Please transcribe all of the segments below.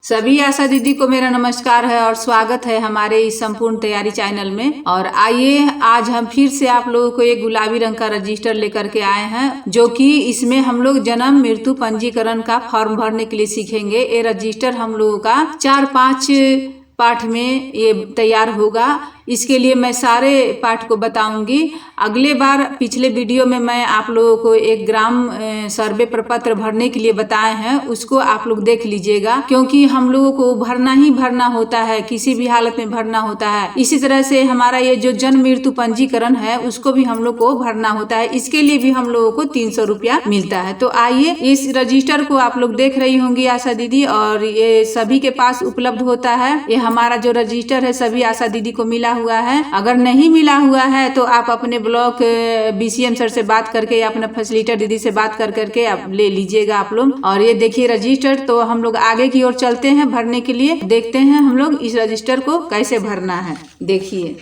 सभी आशा दीदी को मेरा नमस्कार है और स्वागत है हमारे इस संपूर्ण तैयारी चैनल में। और आइए आज हम फिर से आप लोगों को एक गुलाबी रंग का रजिस्टर लेकर के आए हैं, जो कि इसमें हम लोग जन्म मृत्यु पंजीकरण का फॉर्म भरने के लिए सीखेंगे। ये रजिस्टर हम लोगों का 4-5 पाठ में ये तैयार होगा। इसके लिए मैं सारे पाठ को बताऊंगी। अगले बार पिछले वीडियो में मैं आप लोगों को एक ग्राम सर्वे प्रपत्र भरने के लिए बताए हैं, उसको आप लोग देख लीजिएगा, क्योंकि हम लोगों को भरना ही भरना होता है, किसी भी हालत में भरना होता है। इसी तरह से हमारा ये जो जन्म मृत्यु पंजीकरण है उसको भी हम लोग को भरना होता है। इसके लिए भी हम लोगों को 300 रुपया मिलता है। तो आइए, इस रजिस्टर को आप लोग देख रही होंगी आशा दीदी, और ये सभी के पास उपलब्ध होता है। ये हमारा जो रजिस्टर है सभी आशा दीदी को मिला हुआ है। अगर नहीं मिला हुआ है तो आप अपने ब्लॉक BCM सर से बात करके या अपना फैसिलिटेटर दीदी से बात करके आप ले लीजिएगा आप लोग। और ये देखिए रजिस्टर। तो हम लोग आगे की ओर चलते हैं भरने के लिए। देखते हैं हम लोग इस रजिस्टर को कैसे भरना है। देखिए,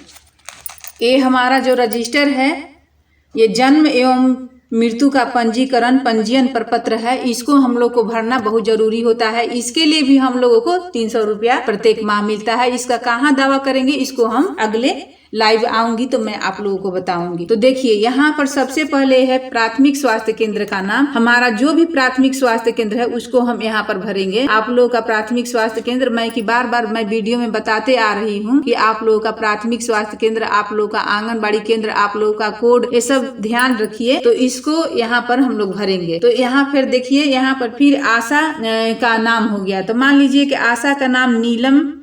ये हमारा जो रजिस्टर है ये जन्म एवं मृत्यु का पंजीयन प्रपत्र है। इसको हम लोग को भरना बहुत जरूरी होता है। इसके लिए भी हम लोगों को 300 रुपया प्रत्येक माह मिलता है। इसका कहाँ दावा करेंगे, इसको हम अगले लाइव आऊंगी तो मैं आप लोगों को बताऊंगी। तो देखिए, यहाँ पर सबसे पहले है प्राथमिक स्वास्थ्य केंद्र का नाम। हमारा जो भी प्राथमिक स्वास्थ्य केंद्र है उसको हम यहाँ पर भरेंगे। आप लोगों का प्राथमिक स्वास्थ्य केंद्र बार बार मैं वीडियो में बताते आ रही हूँ कि आप लोगों का प्राथमिक स्वास्थ्य केंद्र, आप लोगों का आंगनबाड़ी केंद्र, आप लोगों का कोड, ये सब ध्यान रखिए। तो इसको यहाँ पर हम लोग भरेंगे। तो यहाँ फिर देखिए, यहाँ पर फिर आशा का नाम हो गया। तो मान लीजिए कि आशा का नाम नीलम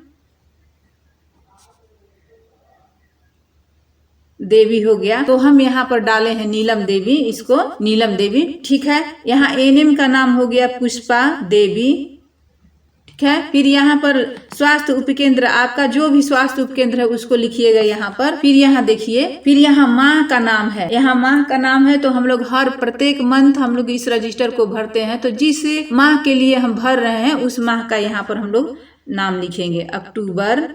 देवी हो गया, तो हम यहाँ पर डाले हैं नीलम देवी, इसको नीलम देवी। ठीक है। यहाँ NM का नाम हो गया पुष्पा देवी। ठीक है। फिर यहाँ पर स्वास्थ्य उपकेंद्र, आपका जो भी स्वास्थ्य उपकेंद्र है उसको लिखिएगा यहाँ पर। फिर यहाँ देखिए, फिर यहाँ माह का नाम है। यहाँ माह का नाम है तो हम लोग हर प्रत्येक मंथ हम लोग इस रजिस्टर को भरते हैं। तो जिस माह के लिए हम भर रहे हैं उस माह का यहाँ पर हम लोग नाम लिखेंगे। अक्टूबर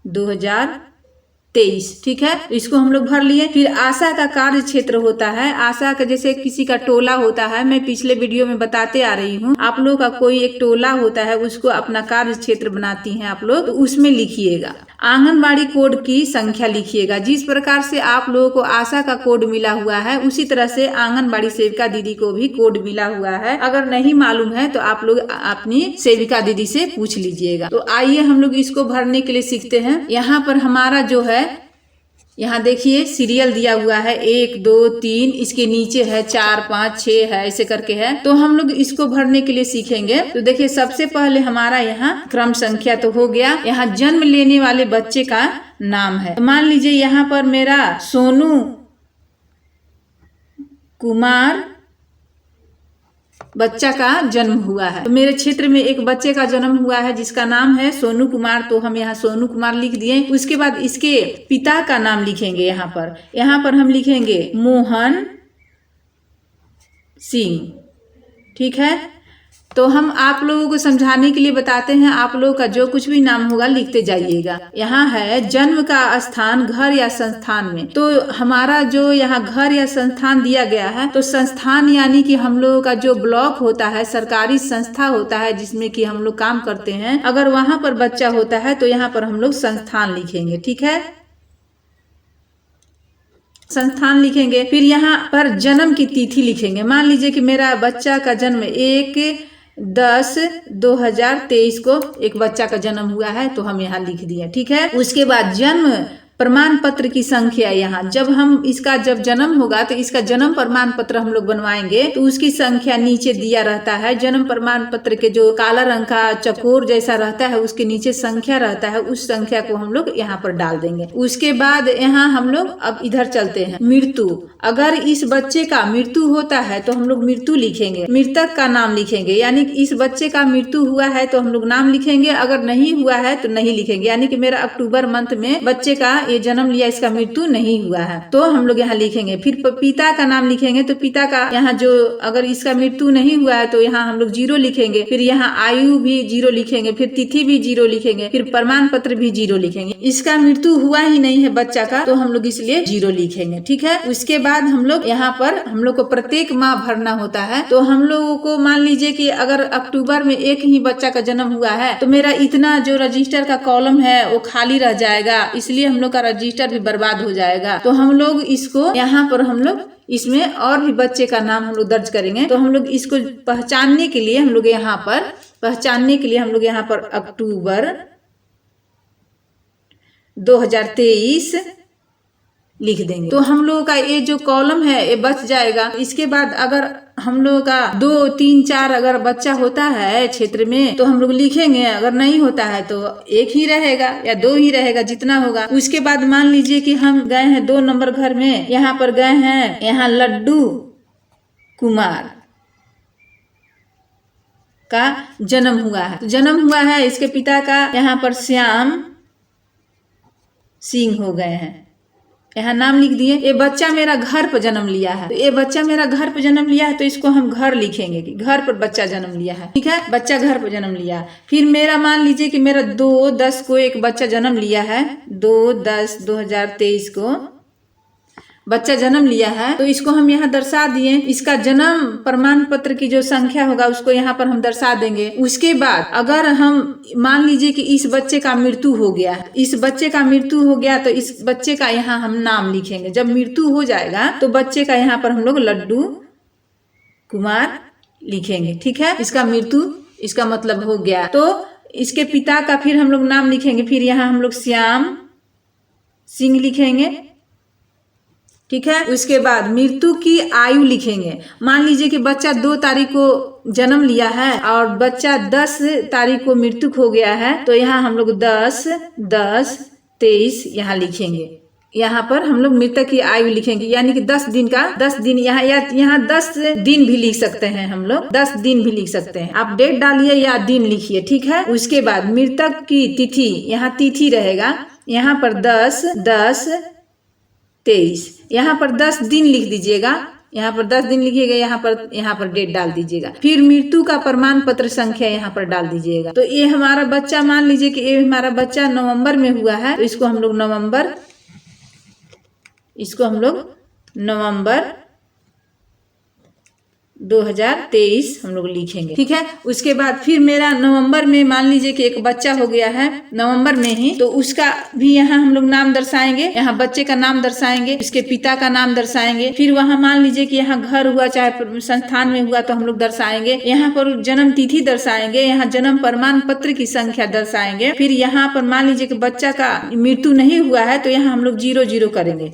2023। ठीक है। इसको हम लोग भर लिए। फिर आशा का कार्य क्षेत्र होता है। आशा का जैसे किसी का टोला होता है, मैं पिछले वीडियो में बताते आ रही हूँ। आप लोग का कोई एक टोला होता है, उसको अपना कार्य क्षेत्र बनाती हैं आप लोग, तो उसमें लिखिएगा। आंगनबाड़ी कोड की संख्या लिखिएगा। जिस प्रकार से आप लोगों को आशा का कोड मिला हुआ है उसी तरह से आंगनबाड़ी सेविका दीदी को भी कोड मिला हुआ है। अगर नहीं मालूम है तो आप लोग अपनी सेविका दीदी से पूछ लीजिएगा। तो आइए हम लोग इसको भरने के लिए सीखते हैं। यहाँ पर हमारा जो है, यहाँ देखिए सीरियल दिया हुआ है 1 2 3, इसके नीचे है 4 5 6 है, ऐसे करके है। तो हम लोग इसको भरने के लिए सीखेंगे। तो देखिए, सबसे पहले हमारा यहाँ क्रम संख्या तो हो गया। यहाँ जन्म लेने वाले बच्चे का नाम है। तो मान लीजिए यहाँ पर मेरा सोनू कुमार बच्चा का जन्म हुआ है। तो मेरे क्षेत्र में एक बच्चे का जन्म हुआ है जिसका नाम है सोनू कुमार। तो हम यहाँ सोनू कुमार लिख दिए। उसके बाद इसके पिता का नाम लिखेंगे। यहाँ पर हम लिखेंगे मोहन सिंह। ठीक है। तो हम आप लोगों को समझाने के लिए बताते हैं। आप लोगों का जो कुछ भी नाम होगा लिखते जाइएगा। यहाँ है जन्म का स्थान घर या संस्थान में। तो हमारा जो यहाँ घर या संस्थान दिया गया है, तो संस्थान यानी कि हम लोगों का जो ब्लॉक होता है, सरकारी संस्था होता है जिसमें कि हम लोग काम करते हैं, अगर वहां पर बच्चा होता है तो यहाँ पर हम लोग संस्थान लिखेंगे। ठीक है। संस्थान लिखेंगे। फिर यहाँ पर जन्म की तिथि लिखेंगे। मान लीजिए कि मेरा बच्चा का जन्म 1/10/2023 को एक बच्चा का जन्म हुआ है, तो हम यहाँ लिख दिए। ठीक है। उसके बाद जन्म प्रमाण पत्र की संख्या, यहाँ जब जन्म होगा तो इसका जन्म प्रमाण पत्र हम लोग बनवाएंगे, तो उसकी संख्या नीचे दिया रहता है। जन्म प्रमाण पत्र के जो काला रंग का चकोर जैसा रहता है उसके नीचे संख्या रहता है, उस संख्या को हम लोग यहाँ पर डाल देंगे। उसके बाद यहाँ हम लोग अब इधर चलते हैं। मृत्यु, अगर इस बच्चे का मृत्यु होता है तो हम लोग मृत्यु लिखेंगे, मृतक का नाम लिखेंगे। यानी इस बच्चे का मृत्यु हुआ है तो हम लोग नाम लिखेंगे, अगर नहीं हुआ है तो नहीं लिखेंगे। यानी कि मेरा अक्टूबर मंथ में बच्चे का ये जन्म लिया, इसका मृत्यु नहीं हुआ है, तो हम लोग यहाँ लिखेंगे। फिर पिता का नाम लिखेंगे, तो पिता का यहाँ जो अगर इसका मृत्यु नहीं हुआ है तो यहाँ हम लोग 0 लिखेंगे। फिर यहाँ आयु भी 0 लिखेंगे, फिर तिथि भी 0 लिखेंगे, फिर प्रमाण पत्र भी 0 लिखेंगे। इसका मृत्यु हुआ ही नहीं है बच्चा का, तो हम लोग इसलिए 0 लिखेंगे। ठीक है, उसके बाद हम लोग यहाँ पर हम लोग को प्रत्येक माह भरना होता है। तो हम लोगों को मान लीजिए कि अगर अक्टूबर में एक ही बच्चा का जन्म हुआ है तो मेरा इतना जो रजिस्टर का कॉलम है वो खाली रह जाएगा, इसलिए हम लोग का रजिस्टर भी बर्बाद हो जाएगा। तो हम लोग इसको यहाँ पर हम लोग इसमें और भी बच्चे का नाम हम लोग दर्ज करेंगे। तो हम लोग इसको पहचानने के लिए हम लोग यहाँ पर अक्टूबर 2023 लिख देंगे। तो हम लोगों का ये जो कॉलम है ये बच जाएगा। इसके बाद अगर हम लोगों का 2, 3, 4 अगर बच्चा होता है क्षेत्र में तो हम लोग लिखेंगे, अगर नहीं होता है तो 1 ही रहेगा या 2 ही रहेगा, जितना होगा। उसके बाद मान लीजिए कि हम गए हैं 2 नंबर घर में, यहाँ पर गए हैं, यहाँ लड्डू कुमार का जन्म हुआ है, तो जन्म हुआ है। इसके पिता का यहाँ पर श्याम सिंह हो गए हैं, यहाँ नाम लिख दिए। ये बच्चा मेरा घर पर जन्म लिया है, तो ये बच्चा मेरा घर पर जन्म लिया है, तो इसको हम घर लिखेंगे कि घर पर बच्चा जन्म लिया है। ठीक है, बच्चा घर पर जन्म लिया। फिर मेरा मान लीजिए कि मेरा 2/10 को एक बच्चा जन्म लिया है, 2/10/2023 को बच्चा जन्म लिया है, तो इसको हम यहाँ दर्शा दिए। इसका जन्म प्रमाण पत्र की जो संख्या होगा उसको यहाँ पर हम दर्शा देंगे। उसके बाद अगर हम मान लीजिए कि इस बच्चे का मृत्यु हो गया, तो इस बच्चे का यहाँ हम नाम लिखेंगे। जब मृत्यु हो जाएगा तो बच्चे का यहाँ पर हम लोग लड्डू कुमार लिखेंगे। ठीक है, इसका मृत्यु इसका मतलब हो गया। तो इसके पिता का फिर हम लोग नाम लिखेंगे। फिर यहाँ हम लोग श्याम सिंह लिखेंगे। ठीक है, उसके बाद मृत्यु की आयु लिखेंगे। मान लीजिए कि बच्चा 2 तारीख को जन्म लिया है और बच्चा 10 तारीख को मृत्यु हो गया है, तो यहाँ हम लोग 10/10/23 यहाँ लिखेंगे। यहाँ पर हम लोग मृतक की आयु लिखेंगे, यानी कि 10 दिन यहाँ 10 दिन भी लिख सकते हैं, हम लोग 10 दिन भी लिख सकते हैं। आप डेट डालिए या दिन लिखिए। ठीक है, उसके बाद मृतक की तिथि, यहाँ तिथि रहेगा, यहाँ पर 10/10/23, यहाँ पर 10 दिन लिख दीजिएगा, यहाँ पर 10 दिन लिखिएगा, यहाँ पर डेट डाल दीजिएगा। फिर मृत्यु का प्रमाण पत्र संख्या यहाँ पर डाल दीजिएगा। तो ये हमारा बच्चा, मान लीजिए कि ये हमारा बच्चा नवंबर में हुआ है, तो इसको हम लोग नवंबर 2023 हम लोग लिखेंगे। ठीक है, उसके बाद फिर मेरा नवंबर में मान लीजिए कि एक बच्चा हो गया है नवंबर में ही, तो उसका भी यहाँ हम लोग नाम दर्शाएंगे। यहाँ बच्चे का नाम दर्शाएंगे, इसके पिता का नाम दर्शाएंगे। फिर वहाँ मान लीजिए कि यहाँ घर हुआ चाहे संस्थान में हुआ तो हम लोग दर्शाएंगे। यहाँ पर जन्म तिथि दर्शाएंगे, यहाँ जन्म प्रमाण पत्र की संख्या दर्शाएंगे। फिर यहाँ पर मान लीजिए कि बच्चा का मृत्यु नहीं हुआ है, तो यहाँ हम लोग 0 करेंगे,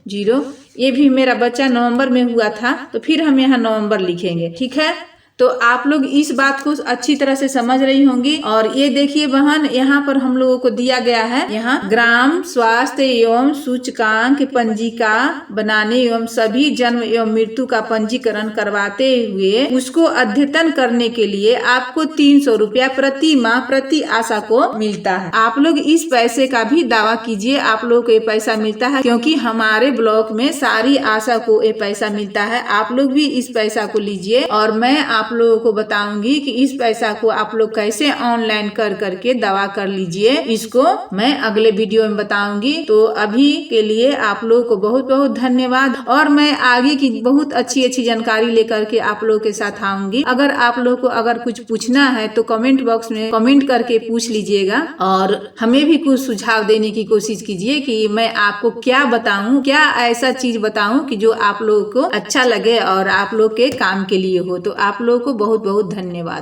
0 ये भी मेरा बच्चा नवंबर में हुआ था, तो फिर हम यहाँ नवंबर लिखेंगे। ठीक है, तो आप लोग इस बात को अच्छी तरह से समझ रही होंगी। और ये देखिए बहन, यहाँ पर हम लोगों को दिया गया है, यहाँ ग्राम स्वास्थ्य एवं सूचकांक पंजिका बनाने एवं सभी जन्म एवं मृत्यु का पंजीकरण करवाते हुए उसको अद्यतन करने के लिए आपको 300 रुपया प्रति माह प्रति आशा को मिलता है। आप लोग इस पैसे का भी दावा कीजिए, आप लोग को ये पैसा मिलता है, क्योंकि हमारे ब्लॉक में सारी आशा को ये पैसा मिलता है। आप लोग भी इस पैसा को लीजिए और मैं आप लोगों को बताऊंगी कि इस पैसा को आप लोग कैसे ऑनलाइन करके दवा कर लीजिए। इसको मैं अगले वीडियो में बताऊंगी। तो अभी के लिए आप लोगों को बहुत बहुत धन्यवाद, और मैं आगे की बहुत अच्छी जानकारी लेकर के आप लोगों के साथ आऊंगी। अगर आप लोगों को अगर कुछ पूछना है तो कमेंट बॉक्स में कमेंट करके पूछ लीजिएगा, और हमें भी कुछ सुझाव देने की कोशिश कीजिए कि मैं आपको क्या बताऊं, क्या ऐसा चीज बताऊं कि जो आप लोगों को अच्छा लगे और आप लोग के काम के लिए हो। तो आप लोग को बहुत बहुत धन्यवाद।